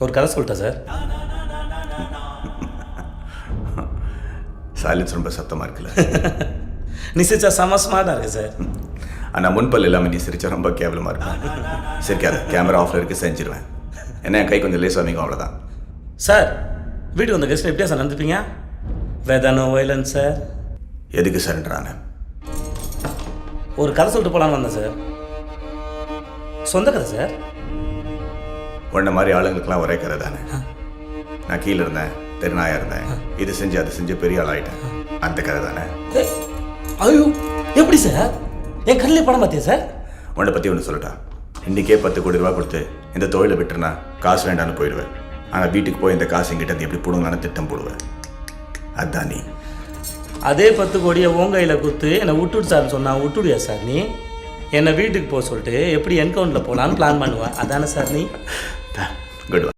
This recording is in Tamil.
ஒரு கதை சொல்லிட்டேன் சார். சைலன்ஸ் ரொம்ப சத்தமாக இருக்குல்ல. நீ சிரிச்சா செம்ம ஸ்மார்ட்டாக இருக்கு சார். ஆனால் முன்பல் இல்லாமல் நீ சிரிச்சா ரொம்ப கேவலமாக இருக்கும். சிரிக்காத, கேமரா ஆஃபில் இருக்கு, செஞ்சிருவேன். என்ன என் கை கொஞ்சம் லேஸ் அமைக்கும், அவ்வளோதான். சார் வீட்டுக்கு வந்த கெஸ்ட் எப்படியா சார் நடந்துப்பீங்க? Vedha no violence sir. எதுக்கு சரண்டரான? ஒரு கதை சொல்லிட்டு போகலான்னு வந்தேன் சார். சொந்த கதை சார். உன்ன மாதிரி ஆளுங்களுக்கெல்லாம் ஒரே கதை தானே. நான் கீழே இருந்தேன், தெருநாயாக இருந்தேன், இது செஞ்சு அது செஞ்சு பெரிய ஆள் ஆகிட்டேன். அந்த கதை தானே. ஐயோ எப்படி சார்? என் கண்ணிலே படம் பார்த்தியா சார்? உன்னை பற்றி ஒன்று சொல்லட்டா. இன்றைக்கே 10 கோடி ரூபா கொடுத்து இந்த தொழிலை விட்டுருனா காசு வேண்டான்னு போயிடுவேன். ஆனால் வீட்டுக்கு போய் இந்த காசு எங்கிட்ட எப்படி போடுங்களான்னு திட்டம் போடுவேன். அதுதான் நீ. அதே 10 கோடியை உன் கையில் கொடுத்து என்னை விட்டுடு சார்னு சொன்னால் விட்டுடுயா சார் நீ? என்னை வீட்டுக்கு போக சொல்லிட்டு எப்படி என்கவுண்டில் போகலான்னு பிளான் பண்ணுவேன், அதானே சார் நீ? குட்.